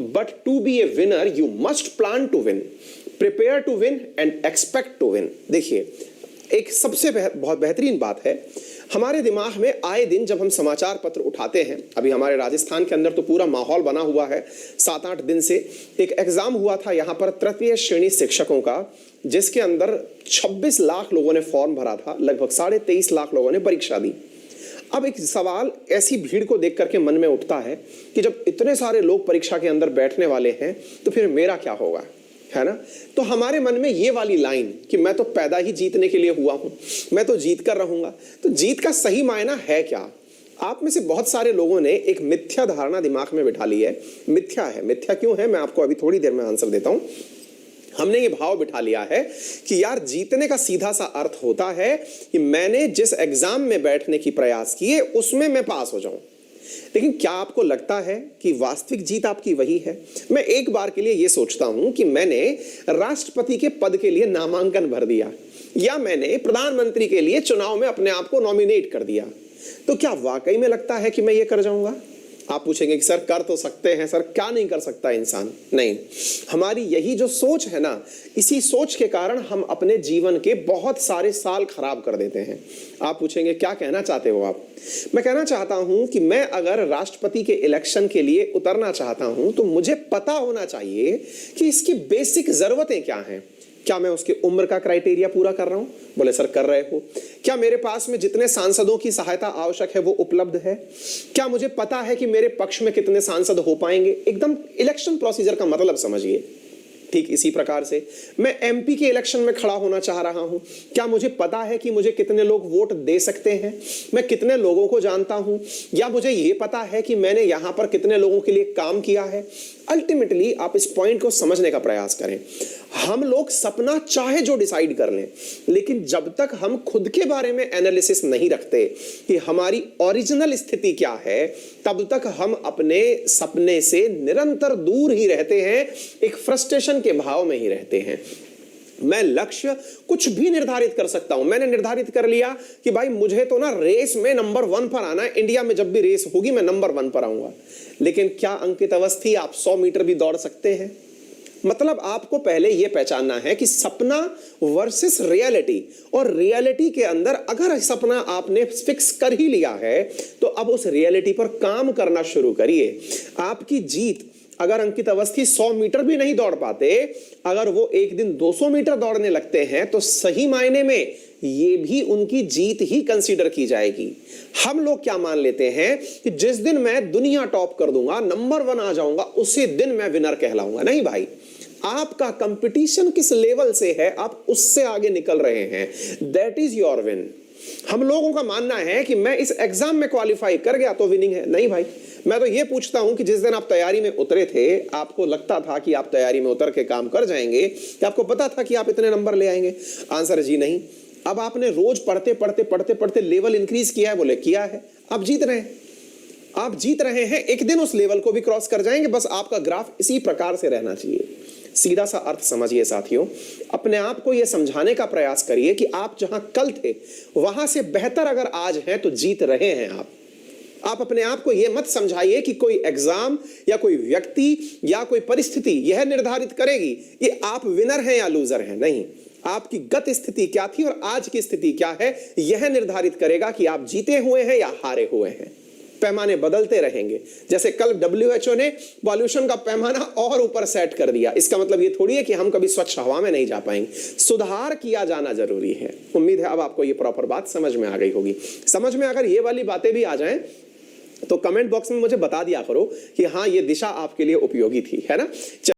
But to be a winner you must plan to win, prepare to win and expect to win. देखिए, एक सबसे बहुत बेहतरीन बात है, हमारे दिमाग में आए दिन जब हम समाचार पत्र उठाते हैं, अभी हमारे राजस्थान के अंदर तो पूरा माहौल बना हुआ है 7-8 दिन से। एक एग्जाम हुआ था यहाँ पर तृतीय श्रेणी शिक्षकों का, जिसके अंदर 26 लाख लोगों ने फॉर्म भरा था, लगभग 23.5 लाख लोगों ने परीक्षा दी। अब एक सवाल ऐसी भीड़ को देख करके मन में उठता है कि जब इतने सारे लोग परीक्षा के अंदर बैठने वाले हैं तो फिर मेरा क्या होगा, है ना। तो हमारे मन में ये वाली लाइन कि मैं तो पैदा ही जीतने के लिए हुआ हूं, मैं तो जीत कर रहूंगा, तो जीत का सही मायना है क्या। आप में से बहुत सारे लोगों ने एक मिथ्या धारणा दिमाग में बिठा ली है। मिथ्या है, मिथ्या क्यों है, मैं आपको अभी थोड़ी देर में आंसर देता हूं। हमने ये भाव बिठा लिया है कि यार जीतने का सीधा सा अर्थ होता है कि मैंने जिस एग्जाम में बैठने की प्रयास किए उसमें मैं पास हो जाऊं। लेकिन क्या आपको लगता है कि वास्तविक जीत आपकी वही है। मैं एक बार के लिए यह सोचता हूं कि मैंने राष्ट्रपति के पद के लिए नामांकन भर दिया या मैंने प्रधानमंत्री के लिए चुनाव में अपने आप को नॉमिनेट कर दिया, तो क्या वाकई में लगता है कि मैं ये कर जाऊंगा। आप पूछेंगे कि सर कर तो सकते हैं, सर क्या नहीं कर सकता इंसान। नहीं, हमारी यही जो सोच है ना, इसी सोच के कारण हम अपने जीवन के बहुत सारे साल खराब कर देते हैं। आप पूछेंगे क्या कहना चाहते हो आप। मैं कहना चाहता हूं कि मैं अगर राष्ट्रपति के इलेक्शन के लिए उतरना चाहता हूं तो मुझे पता होना चाहिए कि इसकी बेसिक जरूरतें क्या हैं। क्या मैं उसकी उम्र का क्राइटेरिया पूरा कर रहा हूं। बोले सर कर रहे हो। क्या मेरे पास में जितने सांसदों की सहायता आवश्यक है वो उपलब्ध है। क्या मुझे पता है कि मेरे पक्ष में कितने सांसद हो पाएंगे। एकदम इलेक्शन प्रोसीजर का मतलब समझिए। ठीक इसी प्रकार से मैं एमपी के इलेक्शन में खड़ा होना चाह रहा हूं। क्या मुझे पता है कि मुझे कितने लोग वोट दे सकते हैं, मैं कितने लोगों को जानता हूं, या मुझे यह पता है कि मैंने यहां पर कितने लोगों के लिए काम किया है। अल्टीमेटली आप इस पॉइंट को समझने का प्रयास करें। हम लोग सपना चाहे जो डिसाइड कर लें, लेकिन जब तक हम खुद के बारे में एनालिसिस नहीं रखते कि हमारी ओरिजिनल स्थिति क्या है, तब तक हम अपने सपने से निरंतर दूर ही रहते हैं, एक फ्रस्ट्रेशन के भाव में ही रहते हैं। मैं लक्ष्य कुछ भी निर्धारित कर सकता हूं। मैंने निर्धारित कर लिया कि भाई मुझे तो ना रेस में नंबर 1 पर आना है, इंडिया में जब भी रेस होगी मैं नंबर 1 पर आऊंगा। लेकिन क्या अंकित अवस्थी आप 100 मीटर भी दौड़ सकते हैं। मतलब आपको पहले यह पहचानना है कि सपना वर्सेस रियलिटी, और रियलिटी के अंदर अगर सपना आपने फिक्स कर ही लिया है तो अब उस रियलिटी पर काम करना शुरू करिए। आपकी जीत, अगर अंकित अवस्थी 100 मीटर भी नहीं दौड़ पाते, अगर वो एक दिन 200 मीटर दौड़ने लगते हैं तो सही मायने में ये भी उनकी जीत ही कंसीडर की जाएगी। हम लोग क्या मान लेते हैं कि जिस दिन मैं दुनिया टॉप कर दूंगा, नंबर 1 आ जाऊंगा, उसी दिन मैं विनर कहलाऊंगा। नहीं भाई, आपका कंपटीशन किस लेवल से है, आप उससे आगे निकल रहे हैं, दैट इज योर विन। हम लोगों का मानना है कि मैं इस एग्जाम में क्वालिफाई कर गया तो विनिंग है। नहीं भाई, मैं तो ये पूछता हूं कि जिस दिन आप तैयारी में उतरे थे, आपको लगता था कि आप तैयारी में उतर के काम कर जाएंगे, कि आपको पता था कि आप इतने नंबर ले आएंगे। आंसर जी नहीं। अब आपने रोज पढ़ते पढ़ते पढ़ते पढ़ते लेवल इंक्रीज किया है। बोले किया है। आप जीत रहे हैं, आप जीत रहे हैं। एक दिन उस लेवल को भी क्रॉस कर जाएंगे। बस आपका ग्राफ इसी प्रकार से रहना चाहिए। सीधा सा अर्थ समझिए साथियों। अपने आप को यह समझाने का प्रयास करिए कि आप जहां कल थे वहां से बेहतर अगर आज हैं तो जीत रहे हैं आप अपने आप को यह मत समझाइए कि कोई एग्जाम या कोई व्यक्ति या कोई परिस्थिति यह निर्धारित करेगी कि आप विनर हैं या लूजर हैं। नहीं, आपकी गत स्थिति क्या थी और आज की स्थिति क्या है, यह निर्धारित करेगा कि आप जीते हुए हैं या हारे हुए हैं। पैमाने बदलते रहेंगे। जैसे कल WHO ने पॉल्यूशन का पैमाना और ऊपर सेट कर दिया, इसका मतलब ये थोड़ी है कि हम कभी स्वच्छ हवा में नहीं जा पाएंगे। सुधार किया जाना जरूरी है। उम्मीद है अब आपको ये प्रॉपर बात समझ में आ गई होगी। समझ में अगर ये वाली बातें भी आ जाएं तो कमेंट बॉक्स में मुझे बता दिया करो कि हाँ, ये दिशा आपके लिए उपयोगी थी, है ना।